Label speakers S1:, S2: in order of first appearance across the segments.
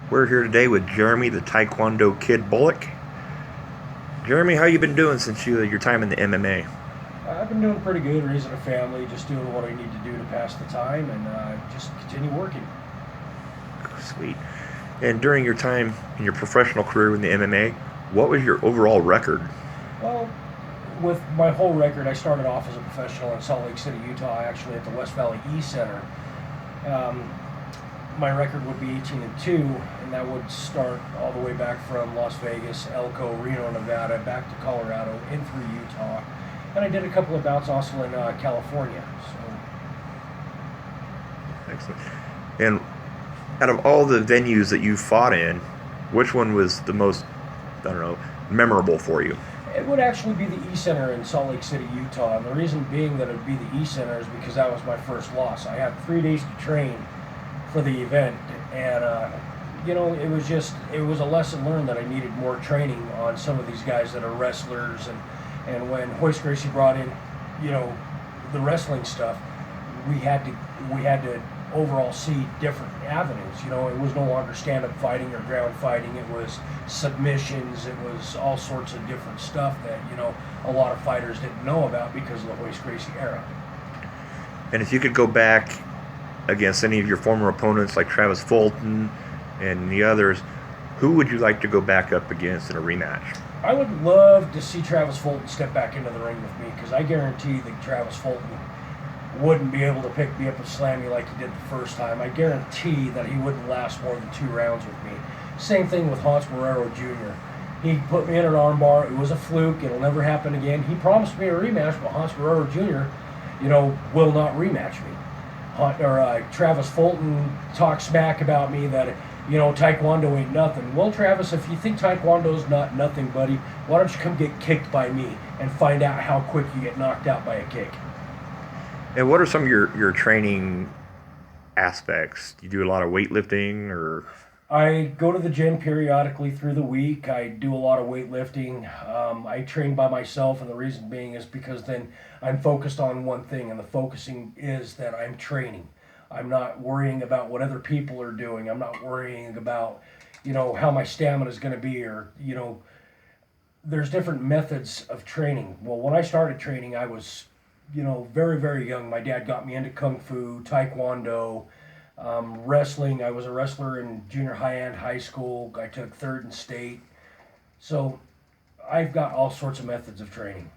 S1: We're here today with Jerramie, the Taekwondo kid Bullock. Jerramie, how you been doing since your time in the MMA?
S2: I've been doing pretty good, raising a family, just doing what I need to do to pass the time, and just continue working.
S1: Sweet. And during your time in your professional career in the MMA, what was your overall record?
S2: Well, with my whole record, I started off as a professional in Salt Lake City, Utah, actually at the West Valley East Center. Um, my record would be 18-2, and that would start all the way back from Las Vegas, Elko, Reno, Nevada, back to Colorado, in through Utah, and I did a couple of bouts also in California. So
S1: Excellent. And out of all the venues that you fought in, which one was the most, I don't know, memorable for you?
S2: it would actually be the East Center in Salt Lake City, Utah, and the reason being that it would be the East Center is because that was my first loss. I had 3 days to train for the event, and it was a lesson learned that I needed more training on some of these guys that are wrestlers, and when Hoist Gracie brought in, you know, the wrestling stuff, we had to overall see different avenues. It was no longer stand-up fighting or ground fighting. It was submissions. It was all sorts of different stuff that a lot of fighters didn't know about because of the Hoist Gracie era.
S1: And if you could go back against any of your former opponents like Travis Fulton and the others, who would you like to go back up against in a rematch?
S2: I would love to see Travis Fulton step back into the ring with me because I guarantee that Travis Fulton wouldn't be able to pick me up and slam me like he did the first time. I guarantee that he wouldn't last more than 2 rounds with me. Same thing with Hans Barrero Jr. He put me in an armbar. It was a fluke. It'll never happen again. He promised me a rematch, but Hans Barrero Jr., will not rematch me. Travis Fulton talks smack about me that Taekwondo ain't nothing. Well, Travis, if you think Taekwondo's not nothing, buddy, why don't you come get kicked by me and find out how quick you get knocked out by a kick?
S1: And what are some of your training aspects? Do you do a lot of weightlifting or?
S2: I go to the gym periodically through the week. I do a lot of weightlifting. I train by myself, and the reason being is because then I'm focused on one thing, and the focusing is that I'm training. I'm not worrying about what other people are doing. I'm not worrying about, how my stamina is going to be, or, there's different methods of training. Well, when I started training, I was, very, very young. My dad got me into Kung Fu, Taekwondo, wrestling. I was a wrestler in junior high and high school. I took third in state. So I've got all sorts of methods of training.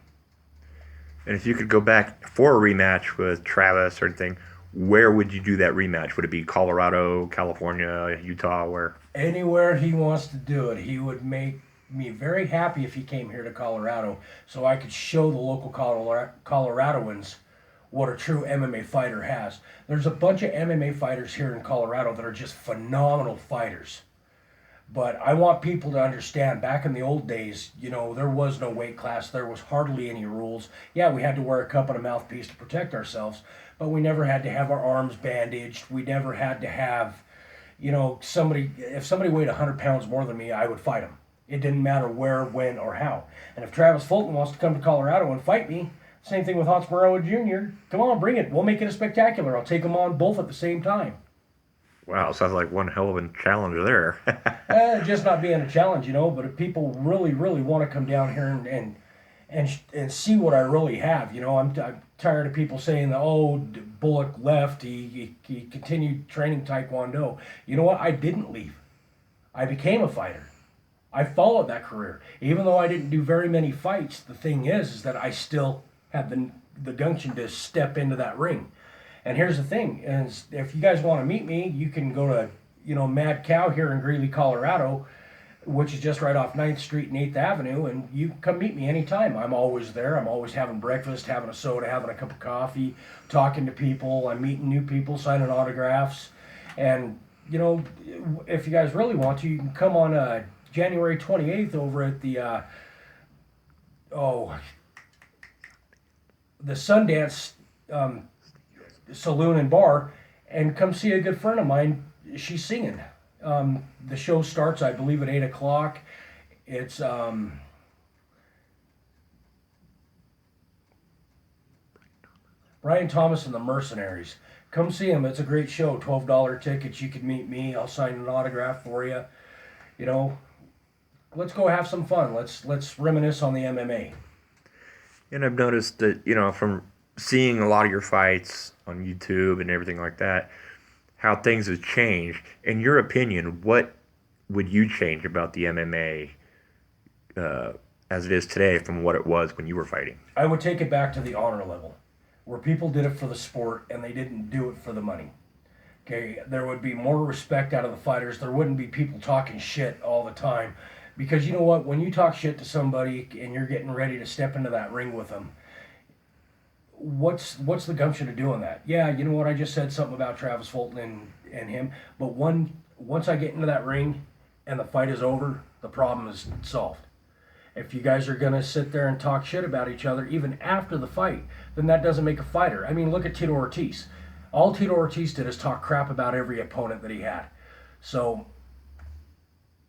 S1: And if you could go back for a rematch with Travis or anything, where would you do that rematch? Would it be Colorado, California, Utah? Where?
S2: Anywhere he wants to do it, he would make me very happy if he came here to Colorado so I could show the local Coloradoans what a true MMA fighter has. There's a bunch of MMA fighters here in Colorado that are just phenomenal fighters. But I want people to understand back in the old days, there was no weight class. There was hardly any rules. Yeah, we had to wear a cup and a mouthpiece to protect ourselves, but we never had to have our arms bandaged. We never had to have, if somebody weighed 100 pounds more than me, I would fight them. It didn't matter where, when, or how. And if Travis Fulton wants to come to Colorado and fight me, same thing with Hans Barrero Jr., come on, bring it. We'll make it a spectacular. I'll take them on both at the same time.
S1: Wow, sounds like one hell of a challenge there.
S2: Just not being a challenge, but if people really, really want to come down here and see what I really have, I'm tired of people saying that, oh, Bullock left, he continued training Taekwondo. You know what? I didn't leave. I became a fighter. I followed that career. Even though I didn't do very many fights, the thing is that I still have the gumption to step into that ring. And here's the thing: is if you guys want to meet me, you can go to Mad Cow here in Greeley, Colorado, which is just right off 9th Street and 8th Avenue, and you can come meet me anytime. I'm always there. I'm always having breakfast, having a soda, having a cup of coffee, talking to people. I'm meeting new people, signing autographs, and if you guys really want to, you can come on January 28th over at the Sundance Saloon and Bar, and come see a good friend of mine. She's singing. The show starts, I believe, at 8 o'clock. It's Brian Thomas and the Mercenaries. Come see him. It's a great show. $12 tickets. You can meet me. I'll sign an autograph for you. You know, let's go have some fun. Let's reminisce on the MMA.
S1: And I've noticed that, from seeing a lot of your fights on YouTube and everything like that, how things have changed. In your opinion, what would you change about the MMA as it is today from what it was when you were fighting?
S2: I would take it back to the honor level, where people did it for the sport and they didn't do it for the money. Okay, there would be more respect out of the fighters. There wouldn't be people talking shit all the time. Because you know what? When you talk shit to somebody and you're getting ready to step into that ring with them, what's the gumption of doing that? Yeah, you know what? I just said something about Travis Fulton and him. But once I get into that ring and the fight is over, the problem is solved. If you guys are going to sit there and talk shit about each other even after the fight, then that doesn't make a fighter. I mean, look at Tito Ortiz. All Tito Ortiz did is talk crap about every opponent that he had. So,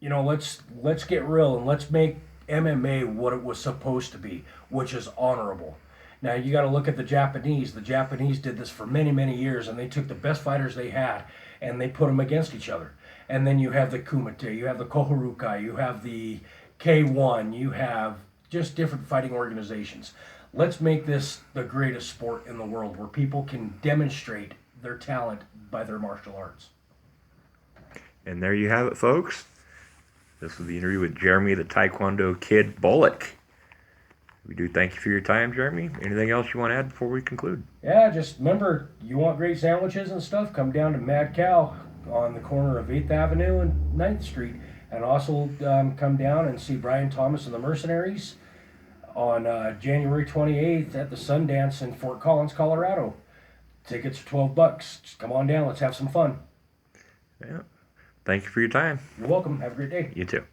S2: let's get real and let's make MMA what it was supposed to be, which is honorable. Now, you got to look at the Japanese. The Japanese did this for many, many years, and they took the best fighters they had, and they put them against each other. And then you have the Kumite, you have the Koharukai, you have the K1, you have just different fighting organizations. Let's make this the greatest sport in the world where people can demonstrate their talent by their martial arts.
S1: And there you have it, folks. This was the interview with Jerramie, the Taekwondo Kid Bullock. We do thank you for your time, Jerramie. Anything else you want to add before we conclude?
S2: Yeah, just remember, you want great sandwiches and stuff, come down to Mad Cow on the corner of 8th Avenue and 9th Street. And also come down and see Brian Thomas and the Mercenaries on January 28th at the Sundance in Fort Collins, Colorado. Tickets are $12. Just come on down. Let's have some fun.
S1: Yeah. Thank you for your time.
S2: You're welcome. Have a great day.
S1: You too.